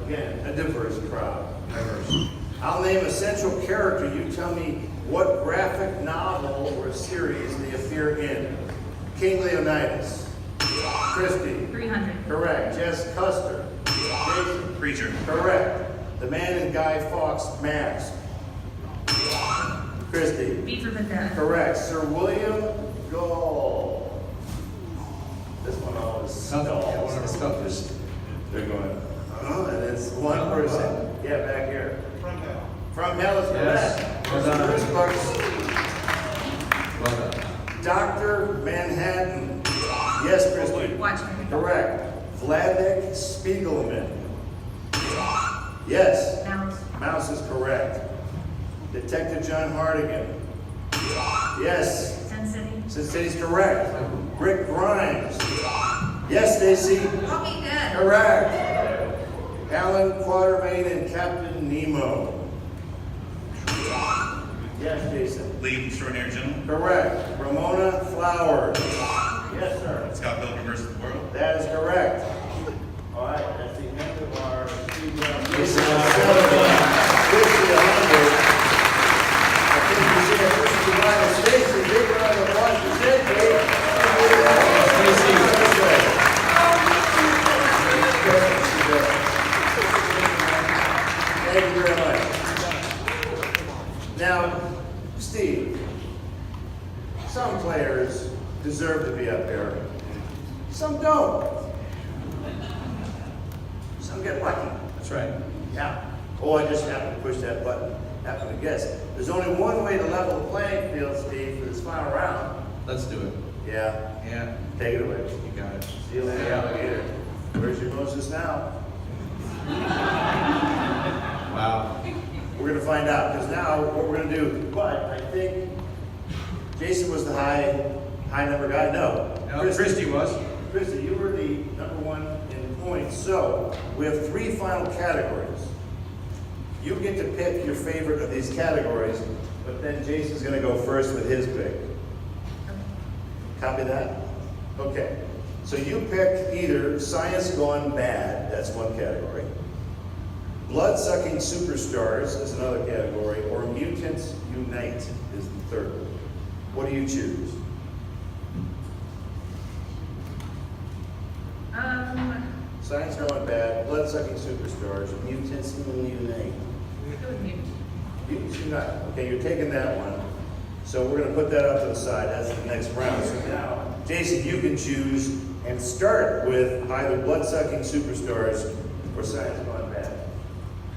Again, a diverse crowd. Diverse. I'll name a central character. You tell me what graphic novel or series they appear in. King Leonidas. Christy. 300. Correct. Jess Custer. Jason. Preacher. Correct. The Man in Guy Fawkes mask. Christy. V for Vendetta. Correct. Sir William Gall. This one always stalls. Yeah, one of the stuffers. They're going, and it's one person. Yeah, back here. From Hell is correct. Well done. Bruce Bucks. Well done. Dr. Manhattan. Yes, Christy. Watchmen. Correct. Vladimir Spiegelman. Yes. Mouse. Mouse is correct. Detective John Hardigan. Yes. Sin City. Sin City's correct. Rick Grimes. Yes, Stacy. Walking Dead. Correct. Alan Quatermain and Captain Nemo. Yes, Jason. League of Extraordinary Gentlemen. Correct. Ramona Flowers. Yes, sir. Scott Pilgrim versus the World. That is correct. All right, that's the end of our speed round. This is a 100. I think we should have pushed the line of Stacy. Big round of applause for Stacy. Thank you very much. Now, Steve, some players deserve to be up here. Some don't. Some get lucky. That's right. Yeah. Oh, I just happened to push that button. Happened to guess. There's only one way to level the playing field, Steve, for this final round. Let's do it. Yeah. Yeah. Take it away. You got it. See you later, alligator. Where's your Moses now? Wow. We're going to find out, because now what we're going to do, but I think Jason was the high number guy. No. No, Christy was. Christy, you were the number one in points. So we have 3 final categories. You get to pick your favorite of these categories, but then Jason's going to go first with his pick. Copy that? Okay. So you pick either Science Gone Bad, that's one category. Blood-sucking superstars is another category, or Mutants Unite is the third one. What do you choose? Science Gone Bad, Blood-sucking superstars, Mutants Unite. Go with Mutant. Mutants Unite. Okay, you're taking that one. So we're going to put that up to the side. That's the next round. So now, Jason, you can choose and start with either Blood-sucking superstars or Science Gone Bad.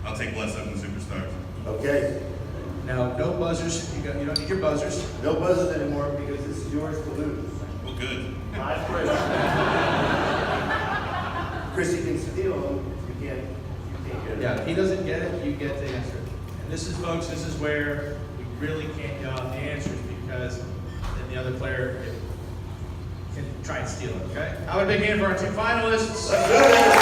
I'll take Blood-sucking superstars. Okay. Now, no buzzers. You don't need your buzzers. No buzzers anymore because this is yours to lose. Well, good. My pleasure. Chrissy can steal them. You can't get it. Yeah, if he doesn't get it, you get the answer. And this is, folks, this is where we really can't get out the answers because then the other player can try and steal it, okay? I would begin for our 2 finalists. Let's do this.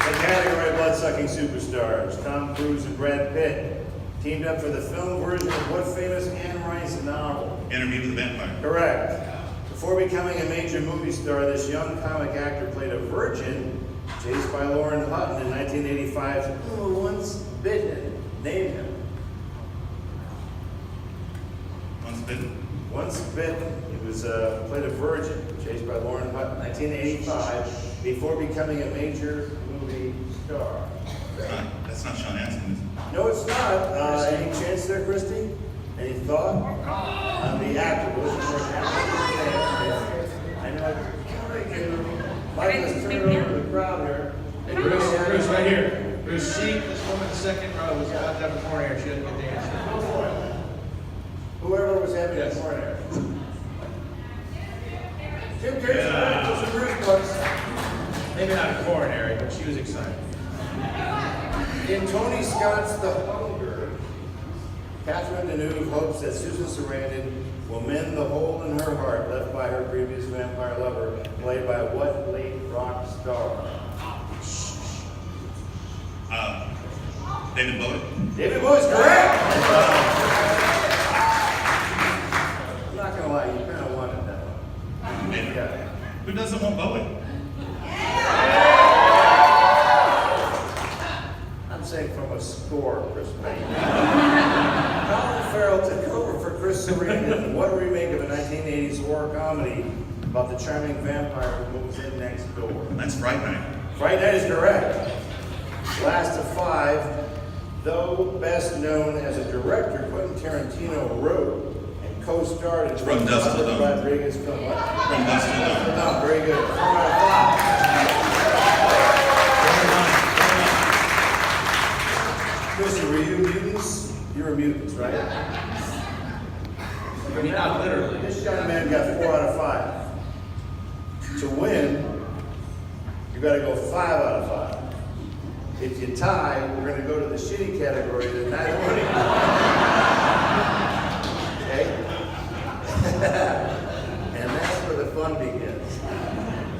The category Blood-sucking superstars, Tom Cruise and Brad Pitt, teamed up Ho-tep for the film version of what famous Anne Rice novel? Interview with the Vampire. Correct. Before becoming a major movie star, this young comic actor played a virgin chased by Lauren Hutton in 1985's Once Bitten. Name him. Once bitten. Once Bitten. He was played a virgin chased by Lauren Hutton, 1985, before becoming a major movie star. That's not Sean Astin, is it? No, it's not. Any chance there, Christy? Any thought? The actor. We're looking for an actor. I know. Mike, let's turn it over to the crowd here. Hey, Bruce, right here. Bruce, this woman in the second row was about to have a coronary. She didn't get the answer. Whoever was having a coronary. Jim Kirsten, for some Bruce books. Maybe not a coronary, but she was excited. In Tony Scott's The Hunger, Catherine Deneuve hopes that Susan Sarandon will mend the hole in her heart left by her previous vampire lover, played by what late rock star? David Bowie. David Bowie's correct! I'm not gonna lie, you kind of wanted that one. Yeah. Who doesn't want Bowie? I'm saying from a score perspective. Colin Farrell took over for Chris Sarandon in what remake of a 1980s horror comedy about the charming vampire who moves in next door? That's Fright Night. Fright Night is correct. Last of five, though best known as a director, Quentin Tarantino wrote and co-starred in From Dusk Till Dawn. Rodriguez film. What? From Dusk Till Dawn. No, very good. 4 out of 5. Chrissy, were you mutants? You were mutants, right? I mean, not literally. This young man got 4 out of 5. To win, you got to go 5 out of 5. If you tie, we're going to go to the shitty category, the not winning. Okay? And that's where the fun begins.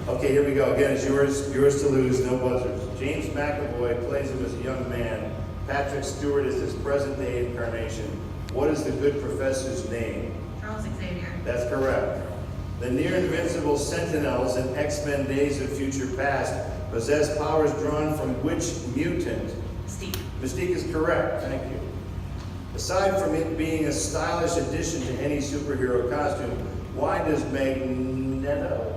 Okay, here we go. Again, it's yours to lose, no buzzers. James McAvoy plays him as a young man. Patrick Stewart is his present-day incarnation. What is the good professor's name? Charles Xavier. That's correct. The near-invincible Sentinels in X-Men Days of Future Past possess powers drawn from which mutant? Steve. Mystique is correct. Thank you. Aside from it being a stylish addition to any superhero costume, why does Magneto?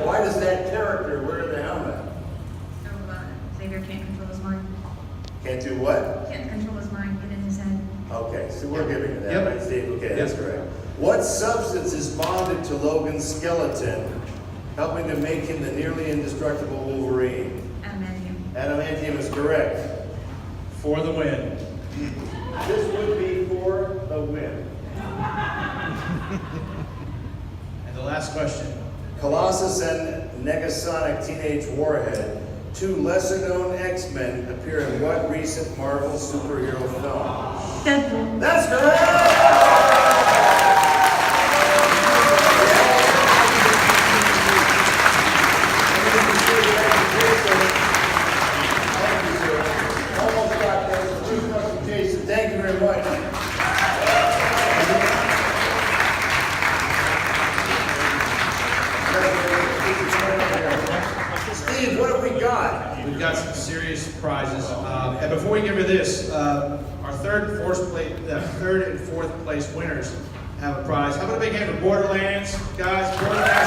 Why does that character wear the helmet? So, Xavier can't control his mind. Can't do what? Can't control his mind, get in his head. Okay, so we're giving you that, Yep. right, Steve? Okay, that's Yep. correct. What substance is bonded to Logan's skeleton, helping to make him the nearly indestructible Wolverine? Adamantium. Adamantium is correct. For the win. This would be for the win. And the last question. Colossus and Negasonic Teenage Warhead, two lesser-known X-Men, appear in what recent Marvel superhero film? Deadpool. That's correct! Almost got there. Jason, thank you very much. Steve, what have we got? We've got some serious prizes. And before we give you this, our third and fourth place winners have a prize. How about a big hand for Borderlands, guys? Borderlands.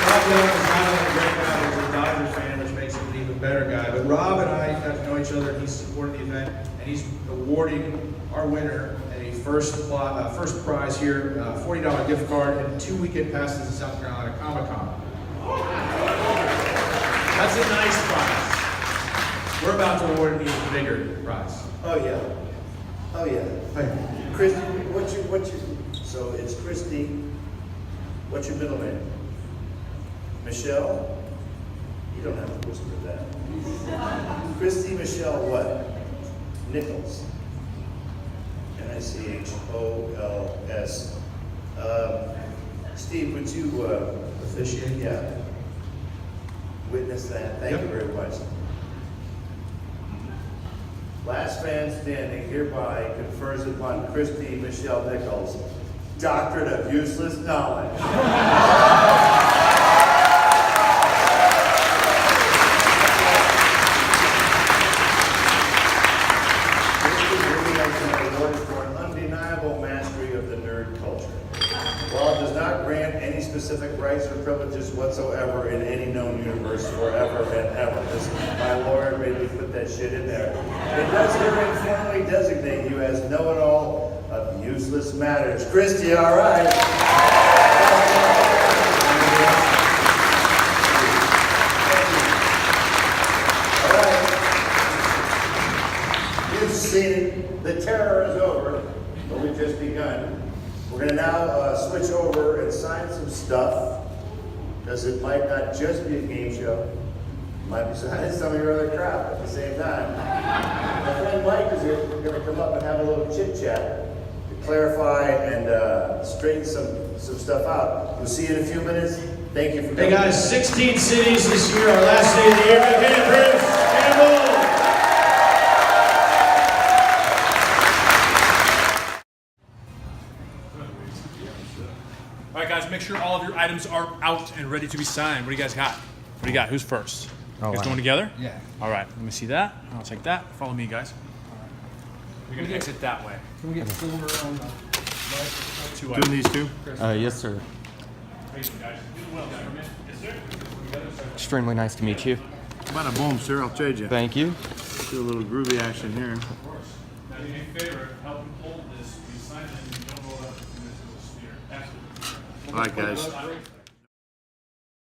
Rob Young is not only a great guy, he's a Dodgers fan, which makes him an even better guy. But Rob and I got to know each other. He's supported the event, and he's awarding our winner a first prize here, $40 gift card and 2 weekend passes to South Carolina Comic-Con. That's a nice prize. We're about to award an even bigger prize. Oh yeah. Oh yeah. Hey. Christy, what's your so it's Christy. What's your middle name? Michelle? You don't have to whisper that. Christy Michelle what? Nichols. Nichols. Steve, would you Officiate. yeah. witness that. Thank you very much. Last man standing hereby confers upon Christy Michelle Nichols Doctorate of Useless Knowledge. While it does not grant any specific rights or privileges whatsoever in any known universe forever and ever. This, my lawyer made me put that shit in there. It does herein formally designate you as know-it-all of useless matters. Christy, all right. All right. You've seen it. The terror is over, but we've just begun. We're going to now switch over and sign some stuff, because it might not just be a game show. It might be signing some of your other crap at the same time. My friend Mike is here. We're going to come up and have a little chit-chat to clarify and straighten some stuff out. We'll see you in a few minutes. Thank you for coming. Hey guys, 16 cities this year, our last day of the year. Big hand, Bruce Campbell. All right, guys, make sure all of your items are out and ready to be signed. What do you guys got? What do you got? Who's first? Oh, You guys wow. going together? Yeah. All right, let me see that. I'll take that. Follow me, guys. We're going to exit that way. Can we get silver on the Two items. these two? Yes, sir. Thank you, guys. Do well, government. Yes, sir. Together, sir. Extremely nice to meet you. Bada boom, sir. I'll trade you. Thank you. Do a little groovy action here. Of course. Now, do me a favor. Help him hold this. You sign it and you don't roll up. This is a sphere. Absolutely. All right, guys.